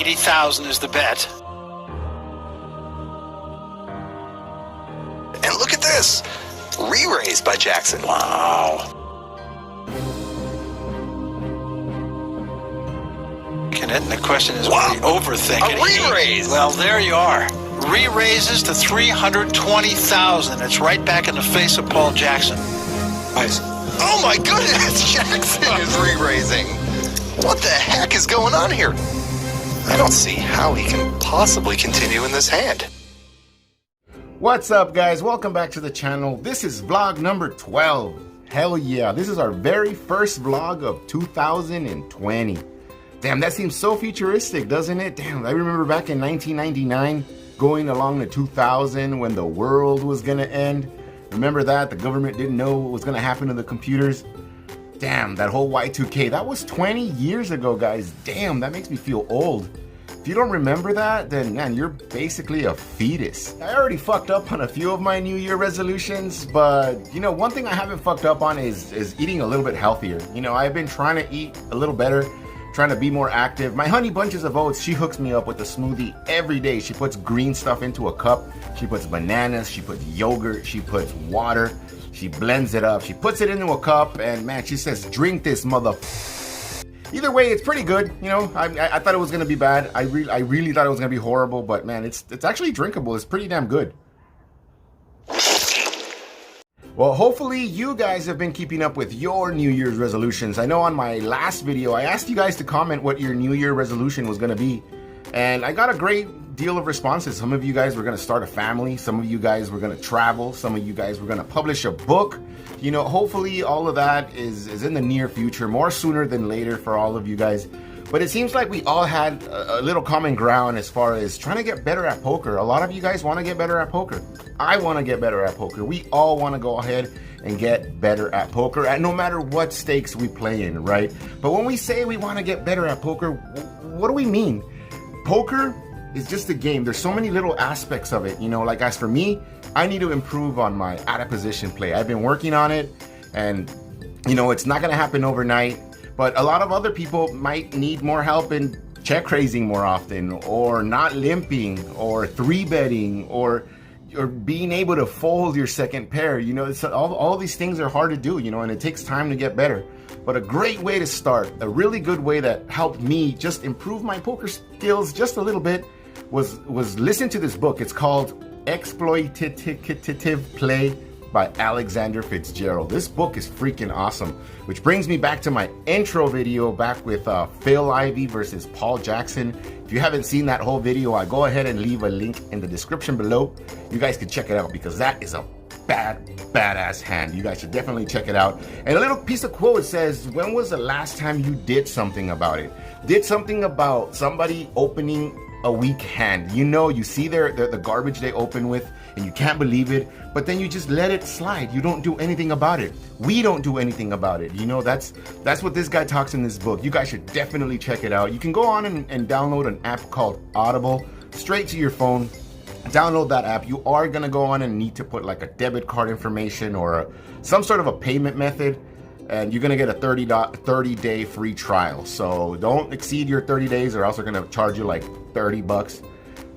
80,000 is the bet. And look at this. Re-raised by Jackson. Wow. And the question is, what are you overthinking? A re-raise! Well, there you are. Re-raises to 320,000. It's right back in the face of Paul Jackson. Nice. Oh my goodness, Jackson is re-raising. What the heck is going on here? I don't see how he can possibly continue in this hand. What's up, guys? Welcome back to the channel. This is vlog number 12. Hell yeah, this is our very first vlog of 2020. Damn, that seems so futuristic, doesn't it? Damn, I remember back in 1999 going along to 2000 when the world was gonna end. Remember that? The government didn't know what was gonna happen to the computers. Damn, that whole Y2K, that was 20 years ago, guys. Damn, that makes me feel old. If you don't remember that, then man, you're basically a fetus. I already fucked up on a few of my New Year resolutions, but you know, one thing I haven't fucked up on is eating a little bit healthier. You know, I've been trying to eat a little better, trying to be more active. My honey bunches of oats, she hooks me up with a smoothie every day. She puts green stuff into a cup. She puts bananas, she puts yogurt, she puts water. She blends it up. She puts it into a cup and man, she says, drink this mother. Either way, it's pretty good. You know, I thought it was gonna be bad. I really thought it was gonna be horrible, but man, it's actually drinkable. It's pretty damn good. Well, hopefully you guys have been keeping up with your New Year's resolutions. I know on my last video, I asked you guys to comment what your New Year resolution was gonna be. And I got a great deal of responses. Some of you guys were gonna start a family. Some of you guys were gonna travel. Some of you guys were gonna publish a book. You know, hopefully all of that is in the near future, more sooner than later for all of you guys. But it seems like we all had a little common ground as far as trying to get better at poker. A lot of you guys want to get better at poker. I want to get better at poker. We all want to go ahead and get better at poker, at no matter what stakes we play in, right? But when we say we want to get better at poker, what do we mean? Poker is just a game. There's so many little aspects of it. You know, like as for me, I need to improve on my out of position play. I've been working on it, and you know, it's not going to happen overnight. But a lot of other people might need more help in check raising more often, or not limping, or 3-betting, or being able to fold your second pair. You know, it's, all these things are hard to do, you know, and it takes time to get better. But a great way to start, a really good way that helped me just improve my poker skills just a little bit was listen to this book. It's called Exploitative Play by Alexander Fitzgerald. This book is freaking awesome, which brings me back to my intro video back with Phil Ivey versus Paul Jackson. If you haven't seen that whole video, I'll go ahead and leave a link in the description below. You guys can check it out because that is a badass hand. You guys should definitely check it out. And a little piece of quote says, when was the last time you did something about it? Did something about somebody opening a weak hand. You know, you see the garbage they open with and you can't believe it, but then you just let it slide. You don't do anything about it. We don't do anything about it. You know, that's what this guy talks in this book. You guys should definitely check it out. You can go on and download an app called Audible straight to your phone. Download that app. You are gonna go on and need to put like a debit card information or some sort of a payment method, and you're gonna get a 30-day free trial. So don't exceed your 30 days or else they're gonna charge you like $30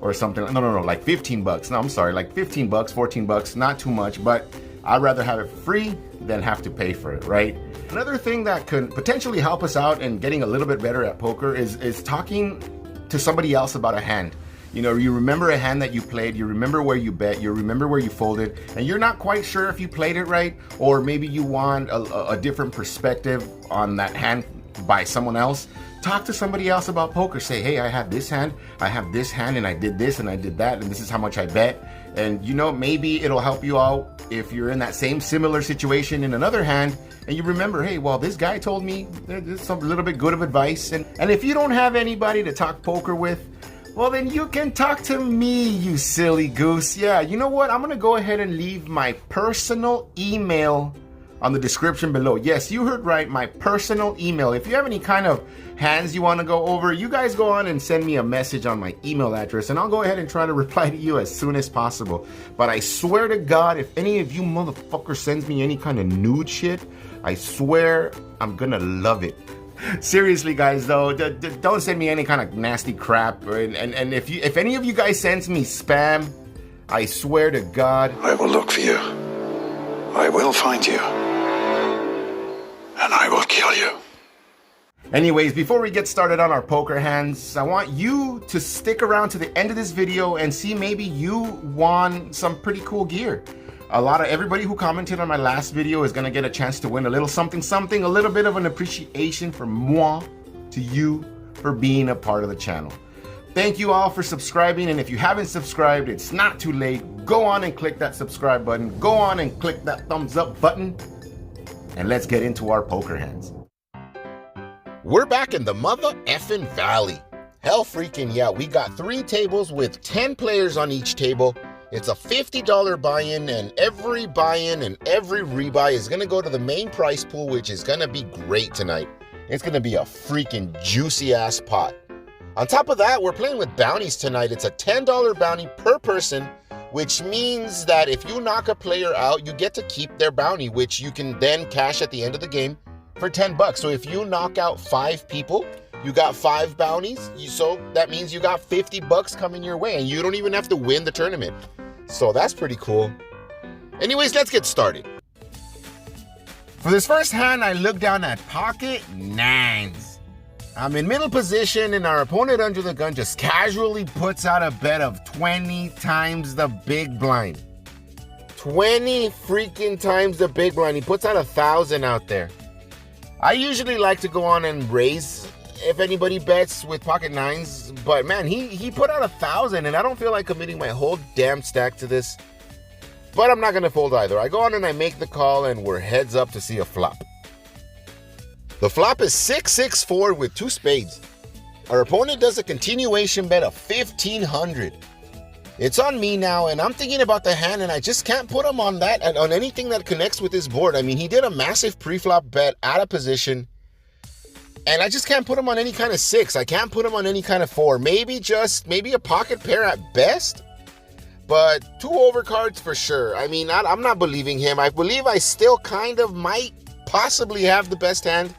or something. No, like 15 bucks. No, I'm sorry, like 15 bucks, 14 bucks, not too much, but I'd rather have it free than have to pay for it, right? Another thing that could potentially help us out in getting a little bit better at poker is talking to somebody else about a hand. You know, you remember a hand that you played, you remember where you bet, you remember where you folded, and you're not quite sure if you played it right, or maybe you want a different perspective on that hand by someone else. Talk to somebody else about poker. Say, hey, I have this hand, and I did this and I did that, and this is how much I bet. And you know, maybe it'll help you out if you're in that same similar situation in another hand, and you remember, hey, well, this guy told me there's some little bit good of advice. And if you don't have anybody to talk poker with, well, then you can talk to me, you silly goose. Yeah, you know what? I'm going to go ahead and leave my personal email on the description below. Yes, you heard right, my personal email. If you have any kind of hands you want to go over, you guys go on and send me a message on my email address, and I'll go ahead and try to reply to you as soon as possible. But I swear to God, if any of you motherfuckers sends me any kind of nude shit, I swear I'm going to love it. Seriously, guys, though, don't send me any kind of nasty crap. And if any of you guys sends me spam, I swear to God, I will look for you. I will find you. And I will kill you. Anyways, before we get started on our poker hands, I want you to stick around to the end of this video and see maybe you won some pretty cool gear. Everybody who commented on my last video is gonna get a chance to win a little something, a little bit of an appreciation from moi to you for being a part of the channel. Thank you all for subscribing, and if you haven't subscribed, it's not too late. Go on and click that subscribe button. Go on and click that thumbs up button, and let's get into our poker hands. We're back in the mother effing valley. Hell freaking yeah, we got 3 tables with 10 players on each table. It's a $50 buy-in, and every buy-in and every rebuy is gonna go to the main prize pool, which is gonna be great tonight. It's gonna be a freaking juicy ass pot. On top of that, we're playing with bounties tonight. It's a $10 bounty per person, which means that if you knock a player out, you get to keep their bounty, which you can then cash at the end of the game for 10 bucks. So if you knock out 5 people, you got 5 bounties. So that means you got 50 bucks coming your way, and you don't even have to win the tournament. So that's pretty cool. Anyways, let's get started. For this first hand, I look down at pocket 9s. I'm in middle position, and our opponent under the gun just casually puts out a bet of 20 times the big blind. 20 freaking times the big blind. He puts out 1,000 out there. I usually like to go on and raise if anybody bets with pocket 9s, but man, he put out 1,000, and I don't feel like committing my whole damn stack to this. But I'm not gonna fold either. I go on and I make the call, and we're heads up to see a flop. The flop is 6-6-4 with 2 spades. Our opponent does a continuation bet of 1,500. It's on me now, and I'm thinking about the hand, and I just can't put him on that and on anything that connects with his board. I mean, he did a massive pre-flop bet out of position, and I just can't put him on any kind of 6. I can't put him on any kind of 4. Maybe a pocket pair at best, but 2 overcards for sure. I mean, I'm not believing him. I believe I still kind of might possibly have the best hand.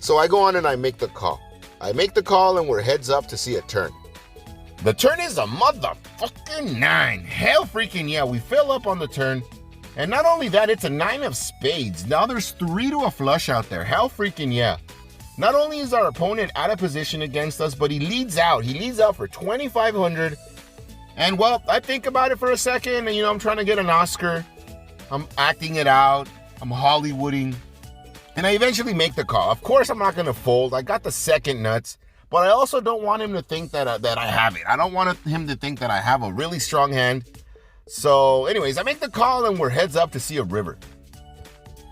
So I go on and I make the call. I make the call, and we're heads up to see a turn. The turn is a motherfucking 9. Hell freaking yeah, we fill up on the turn. And not only that, it's a 9 of spades. Now there's 3 to a flush out there. Hell freaking yeah. Not only is our opponent out of position against us, but he leads out. He leads out for 2,500. And well, I think about it for a second, and I'm trying to get an Oscar. I'm acting it out. I'm Hollywooding. And I eventually make the call. Of course, I'm not going to fold. I got the second nuts. But I also don't want him to think that I have it. I don't want him to think that I have a really strong hand. So anyways, I make the call, and we're heads up to see a river.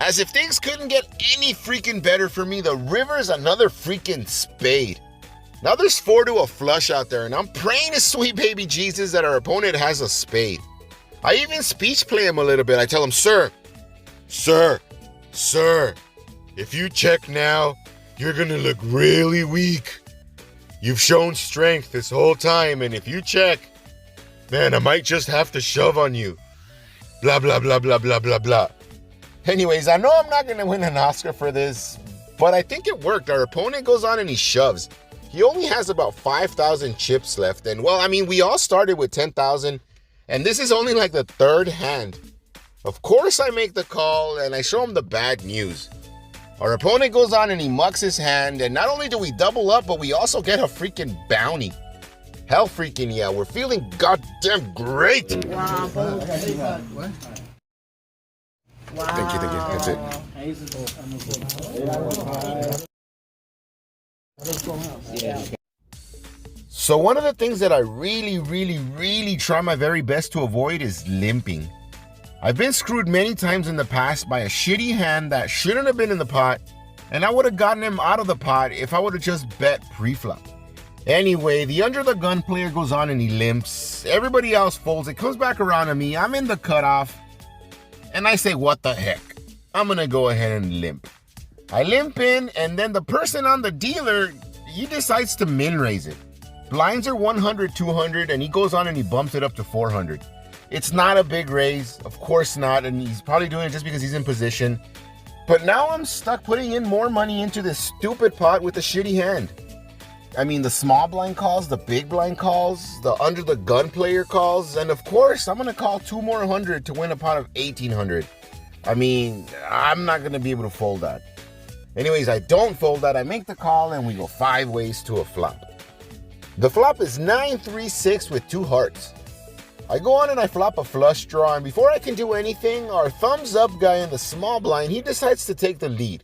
As if things couldn't get any freaking better for me, the river's another freaking spade. Now there's 4 to a flush out there, and I'm praying to sweet baby Jesus that our opponent has a spade. I even speech play him a little bit. I tell him, sir, if you check now, you're gonna look really weak. You've shown strength this whole time, and if you check, man, I might just have to shove on you. Blah, blah, blah, blah, blah, blah, blah. Anyways, I know I'm not gonna win an Oscar for this, but I think it worked. Our opponent goes on and he shoves. He only has about 5,000 chips left, and well, I mean, we all started with 10,000, and this is only like the 3rd hand. Of course, I make the call, and I show him the bad news. Our opponent goes on and he mucks his hand, and not only do we double up, but we also get a freaking bounty. Hell freaking yeah, we're feeling goddamn great. Wow. Thank you, that's it. So one of the things that I really try my very best to avoid is limping. I've been screwed many times in the past by a shitty hand that shouldn't have been in the pot, and I would have gotten him out of the pot if I would have just bet pre-flop. Anyway, the under the gun player goes on and he limps. Everybody else folds. It comes back around to me. I'm in the cutoff, and I say, what the heck? I'm gonna go ahead and limp. I limp in, and then the person on the dealer, he decides to min raise it. Blinds are 100, 200, and he goes on and he bumps it up to 400. It's not a big raise, of course not, and he's probably doing it just because he's in position. But now I'm stuck putting in more money into this stupid pot with a shitty hand. I mean, the small blind calls, the big blind calls, the under the gun player calls, and of course, I'm gonna call 2 more 100 to win a pot of 1,800. I mean, I'm not gonna be able to fold that. Anyways, I don't fold that. I make the call and we go 5 ways to a flop. The flop is 9-3-6 with 2 hearts. I go on and I flop a flush draw, and before I can do anything, our thumbs up guy in the small blind, he decides to take the lead.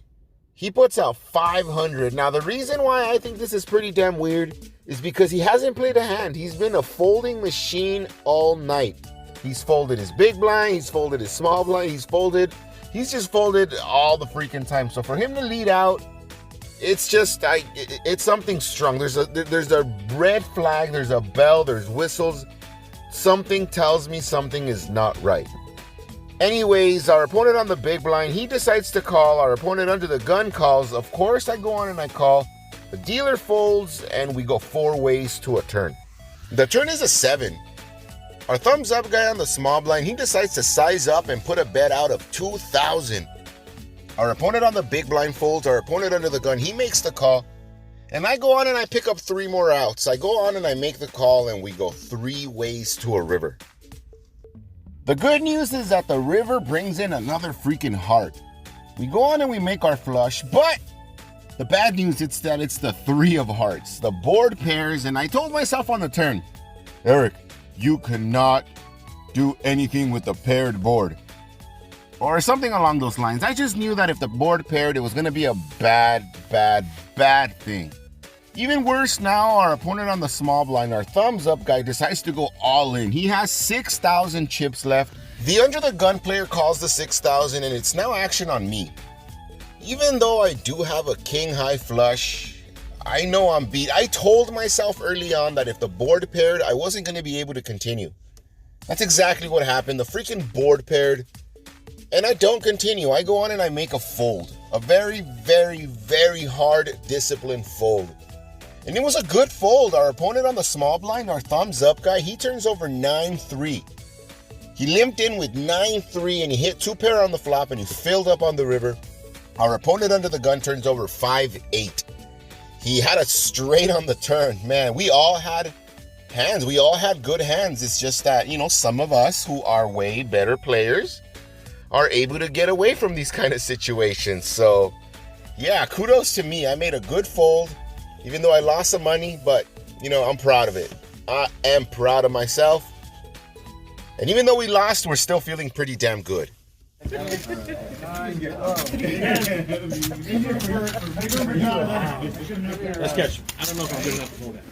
He puts out 500. Now, the reason why I think this is pretty damn weird is because he hasn't played a hand. He's been a folding machine all night. He's folded his big blind, he's folded his small blind, he's just folded all the freaking time. So for him to lead out, it's just, it's something strong. There's a red flag, there's a bell, there's whistles. Something tells me something is not right. Anyways, our opponent on the big blind, he decides to call. Our opponent under the gun calls. Of course, I go on and I call. The dealer folds, and we go 4 ways to a turn. The turn is a 7. Our thumbs up guy on the small blind, he decides to size up and put a bet out of 2,000. Our opponent on the big blind folds. Our opponent under the gun, he makes the call. And I go on and I pick up 3 more outs. I go on and I make the call, and we go 3 ways to a river. The good news is that the river brings in another freaking heart. We go on and we make our flush, but the bad news is that it's the 3 of hearts. The board pairs, and I told myself on the turn, Eric, you cannot do anything with the paired board. Or something along those lines. I just knew that if the board paired, it was going to be a bad thing. Even worse now, our opponent on the small blind, our thumbs up guy, decides to go all in. He has 6,000 chips left. The under the gun player calls the 6,000, and it's now action on me. Even though I do have a king high flush, I know I'm beat. I told myself early on that if the board paired, I wasn't going to be able to continue. That's exactly what happened. The freaking board paired, and I don't continue. I go on and I make a fold. A very hard, disciplined fold. And it was a good fold. Our opponent on the small blind, our thumbs up guy, he turns over 9-3. He limped in with 9-3, and he hit 2 pair on the flop, and he filled up on the river. Our opponent under the gun turns over 5-8. He had a straight on the turn. Man, we all had hands. We all had good hands. It's just that, some of us who are way better players are able to get away from these kind of situations. So, yeah, kudos to me. I made a good fold, even though I lost some money, but, I'm proud of it. I am proud of myself. And even though we lost, we're still feeling pretty damn good. Let's catch him. I don't know if I'm good enough to hold that.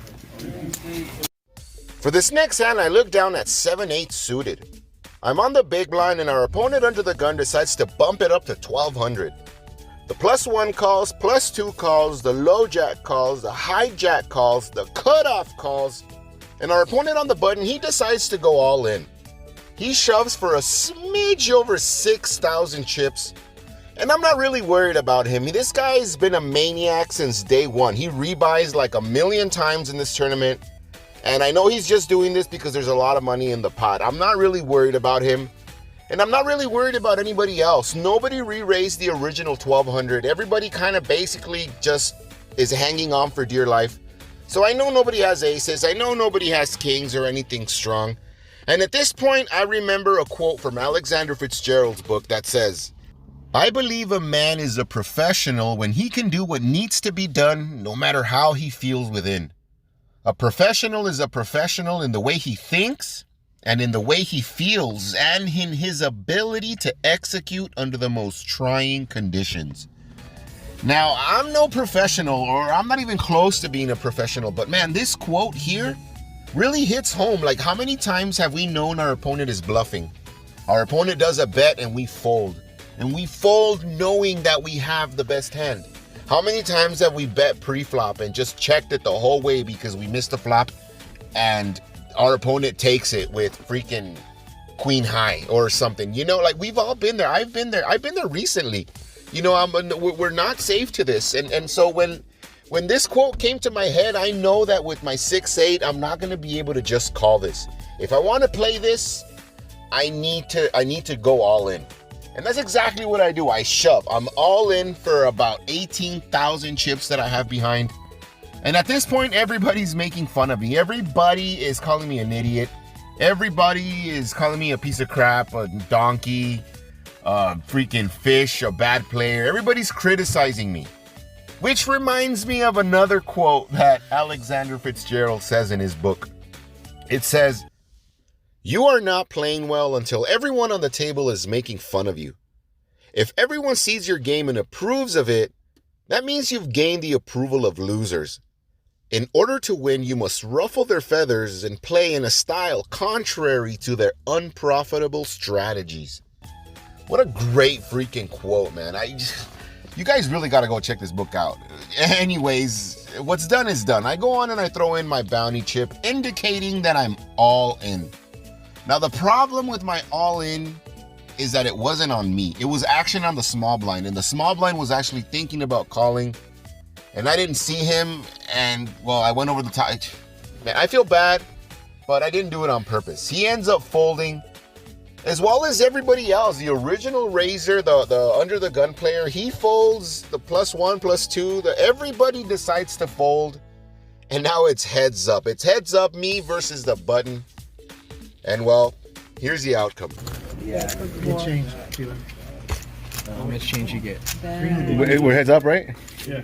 For this next hand, I look down at 7-8 suited. I'm on the big blind, and our opponent under the gun decides to bump it up to 1,200. The +1 calls, +2 calls, the low jack calls, the high jack calls, the cutoff calls, and our opponent on the button, he decides to go all in. He shoves for a smidge over 6,000 chips, and I'm not really worried about him. This guy's been a maniac since day one. He rebuys like 1,000,000 times in this tournament, and I know he's just doing this because there's a lot of money in the pot. I'm not really worried about him. And I'm not really worried about anybody else. Nobody re-raised the original 1,200. Everybody kind of basically just is hanging on for dear life. So I know nobody has aces. I know nobody has kings or anything strong. And at this point, I remember a quote from Alexander Fitzgerald's book that says, "I believe a man is a professional when he can do what needs to be done, no matter how he feels within. A professional is a professional in the way he thinks, and in the way he feels, and in his ability to execute under the most trying conditions." Now, I'm no professional, or I'm not even close to being a professional, but man, this quote here really hits home. Like, how many times have we known our opponent is bluffing? Our opponent does a bet and we fold. And we fold knowing that we have the best hand. How many times have we bet pre-flop and just checked it the whole way because we missed the flop and our opponent takes it with freaking queen high or something? Like, we've all been there. I've been there recently. We're not safe to this. And so when this quote came to my head, I know that with my 6-8, I'm not going to be able to just call this. If I want to play this, I need to go all in. And that's exactly what I do. I shove. I'm all in for about 18,000 chips that I have behind. And at this point, everybody's making fun of me. Everybody is calling me an idiot. Everybody is calling me a piece of crap, a donkey, a freaking fish, a bad player. Everybody's criticizing me. Which reminds me of another quote that Alexander Fitzgerald says in his book. It says, "You are not playing well until everyone on the table is making fun of you. If everyone sees your game and approves of it, that means you've gained the approval of losers. In order to win, you must ruffle their feathers and play in a style contrary to their unprofitable strategies." What a great freaking quote, man. You guys really got to go check this book out. Anyways, what's done is done. I go on and I throw in my bounty chip, indicating that I'm all in. Now, the problem with my all in is that it wasn't on me. It was action on the small blind, and the small blind was actually thinking about calling, and I didn't see him, and, well, I went over the top. Man, I feel bad, but I didn't do it on purpose. He ends up folding, as well as everybody else. The original raiser, the under the gun player, he folds the +1, +2. Everybody decides to fold, and now it's heads up. It's heads up, me versus the button. And, well, here's the outcome. Yeah, it changed too. How much change you get? We're heads up, right? Yeah.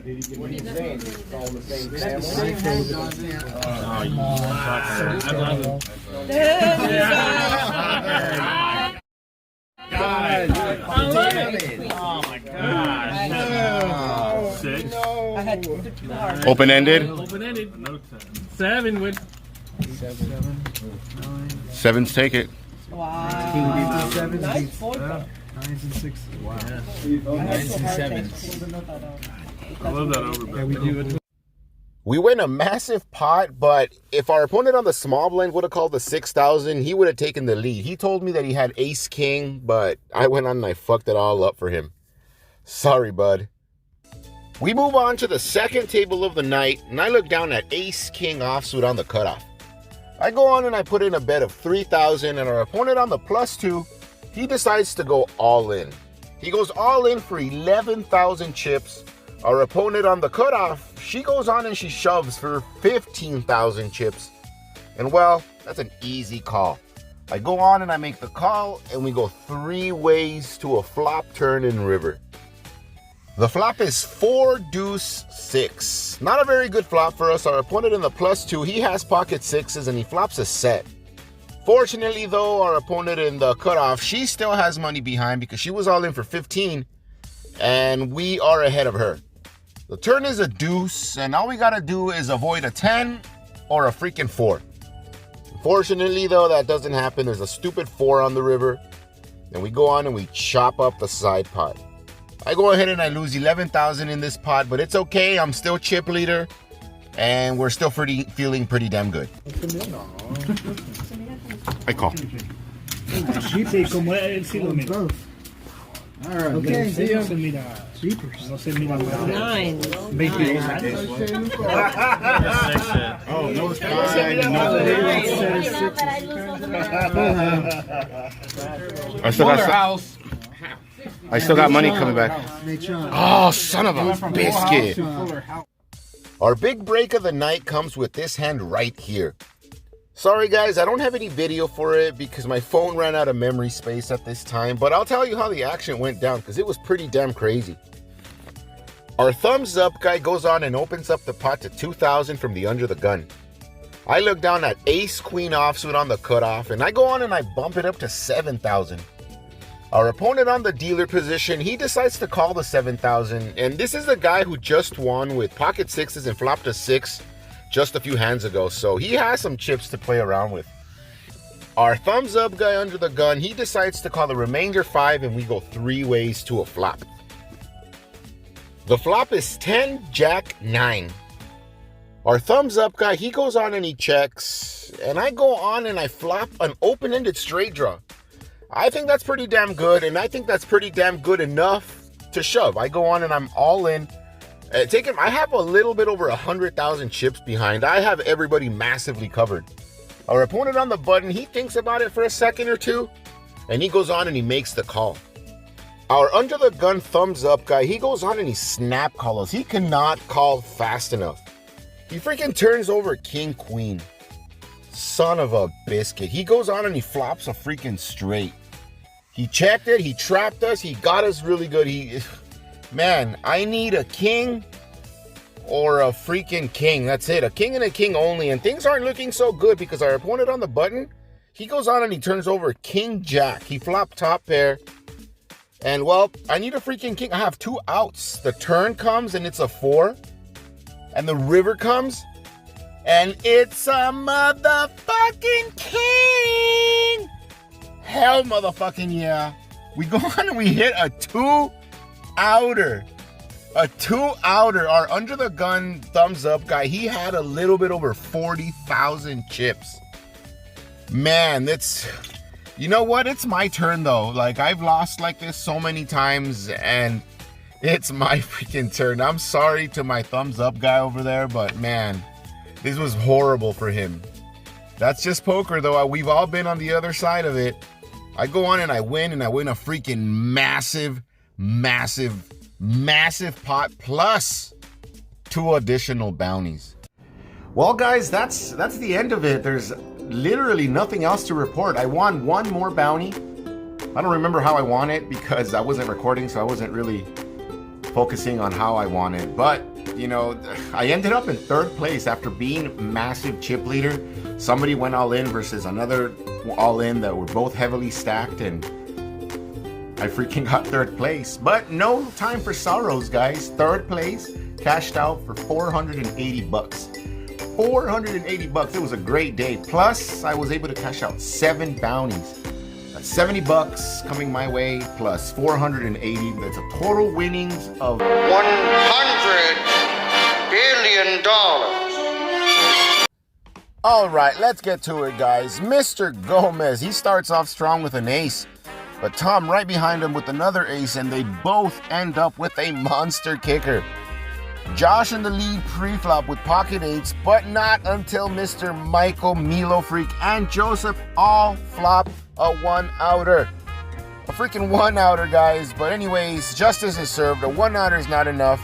Oh my god. 6. Open-ended. Open-ended. No time. 7 with 7s take it. Wow. Nice 9s and 6s. Wow. 9s and 7s. I love that overbet. Yeah, we do it. We win a massive pot, but if our opponent on the small blind would have called the 6,000, he would have taken the lead. He told me that he had ace king, but I went on and I fucked it all up for him. Sorry, bud. We move on to the second table of the night, and I look down at ace king offsuit on the cutoff. I go on and I put in a bet of 3,000, and our opponent on the +2, he decides to go all in. He goes all in for 11,000 chips. Our opponent on the cutoff, she goes on and she shoves for 15,000 chips. And, well, that's an easy call. I go on and I make the call, and we go 3 ways to a flop turn in river. The flop is 4 deuce 6. Not a very good flop for us. Our opponent in the +2, he has pocket 6s and he flops a set. Fortunately, though, our opponent in the cutoff, she still has money behind because she was all in for 15, and we are ahead of her. The turn is a deuce, and all we gotta do is avoid a 10 or a freaking 4. Unfortunately, though, that doesn't happen. There's a stupid 4 on the river, and we go on and we chop up the side pot. I go ahead and I lose 11,000 in this pot, but it's okay. I'm still chip leader, and we're still feeling pretty damn good. I call. Sí, como él sí lo mira. All right. Okay. Sí, no se mira. No se mira. 9. 22 años. Oh, no, it's I still got money coming back. Oh, son of a biscuit. Our big break of the night comes with this hand right here. Sorry guys, I don't have any video for it because my phone ran out of memory space at this time, but I'll tell you how the action went down because it was pretty damn crazy. Our thumbs up guy goes on and opens up the pot to 2,000 from the under the gun. I look down at ace queen offsuit on the cutoff, and I go on and I bump it up to 7,000. Our opponent on the dealer position, he decides to call the 7,000, and this is the guy who just won with pocket 6s and flopped a 6 just a few hands ago, so he has some chips to play around with. Our thumbs up guy under the gun, he decides to call the remainder 5, and we go 3 ways to a flop. The flop is 10 jack 9. Our thumbs up guy, he goes on and he checks, and I go on and I flop an open-ended straight draw. I think that's pretty damn good, and I think that's pretty damn good enough to shove. I go on and I'm all in. I have a little bit over 100,000 chips behind. I have everybody massively covered. Our opponent on the button, he thinks about it for a second or two, and he goes on and he makes the call. Our under the gun thumbs up guy, he goes on and he snap calls. He cannot call fast enough. He freaking turns over king queen. Son of a biscuit. He goes on and he flops a freaking straight. He checked it, he trapped us, he got us really good. Man, I need a king or a freaking king. That's it, a king and a king only. And things aren't looking so good because our opponent on the button, he goes on and he turns over king jack. He flopped top pair. And well, I need a freaking king. I have 2 outs. The turn comes and it's a 4. And the river comes and it's a motherfucking king. Hell motherfucking yeah. We go on and we hit a 2-outer. A 2-outer. Our under the gun thumbs up guy, he had a little bit over 40,000 chips. Man, that's... You know what? It's my turn though. Like, I've lost like this so many times and it's my freaking turn. I'm sorry to my thumbs up guy over there, but man, this was horrible for him. That's just poker though. We've all been on the other side of it. I go on and I win a freaking massive pot plus 2 additional bounties. Well guys, that's the end of it. There's literally nothing else to report. I won 1 more bounty. I don't remember how I won it because I wasn't recording, so I wasn't really focusing on how I won it. But, you know, I ended up in 3rd place after being massive chip leader. Somebody went all in versus another all in that were both heavily stacked, and I freaking got 3rd place. But no time for sorrows, guys. 3rd place, cashed out for 480 bucks. 480 bucks. It was a great day. Plus, I was able to cash out 7 bounties. That's 70 bucks coming my way, plus 480. That's a total winnings of $100 billion. All right, let's get to it, guys. Mr. Gomez, he starts off strong with an ace, but Tom right behind him with another ace, and they both end up with a monster kicker. Josh in the lead pre-flop with pocket 8s, but not until Mr. Michael, Milo Freak, and Joseph all flop a 1-outer. A freaking 1-outer, guys. But anyways, justice is served. A 1-outer is not enough.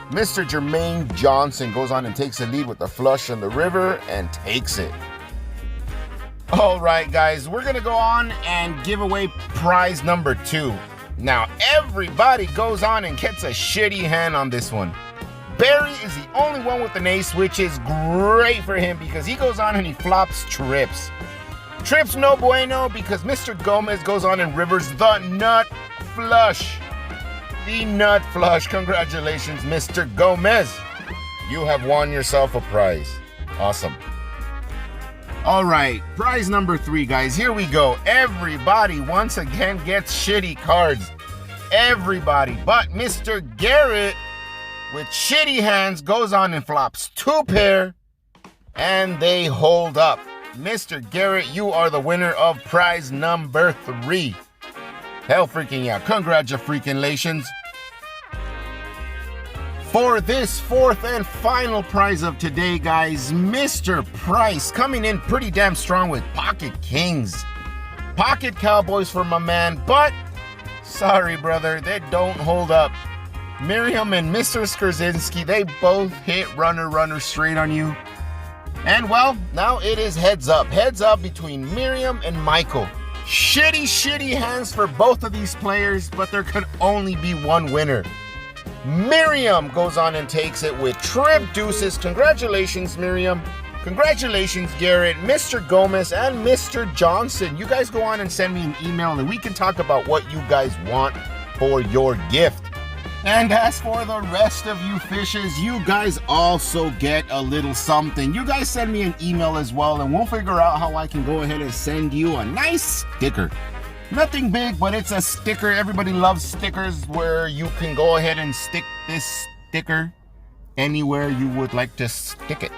Mr. Jermaine Johnson goes on and takes the lead with the flush on the river and takes it. All right, guys, we're going to go on and give away prize number 2. Now, everybody goes on and gets a shitty hand on this one. Barry is the only one with an ace, which is great for him because he goes on and he flops trips. Trips no bueno because Mr. Gomez goes on and rivers the nut flush. The nut flush. Congratulations, Mr. Gomez. You have won yourself a prize. Awesome. All right, prize number 3, guys. Here we go. Everybody once again gets shitty cards. Everybody but Mr. Garrett, with shitty hands, goes on and flops 2 pair, and they hold up. Mr. Garrett, you are the winner of prize number 3. Hell freaking yeah. Congratulations. For this 4th and final prize of today, guys, Mr. Price coming in pretty damn strong with pocket kings. Pocket cowboys for my man, but sorry, brother, they don't hold up. Miriam and Mr. Skurzinski, they both hit runner straight on you. And well, now it is heads up between Miriam and Michael. Shitty hands for both of these players, but there can only be one winner. Miriam goes on and takes it with trip deuces. Congratulations, Miriam. Congratulations, Garrett, Mr. Gomez, and Mr. Johnson. You guys go on and send me an email and we can talk about what you guys want for your gift. And as for the rest of you fishes, you guys also get a little something. You guys send me an email as well and we'll figure out how I can go ahead and send you a nice sticker. Nothing big, but it's a sticker. Everybody loves stickers where you can go ahead and stick this sticker anywhere you would like to stick it.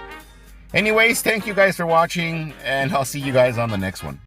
Anyways, thank you guys for watching and I'll see you guys on the next one.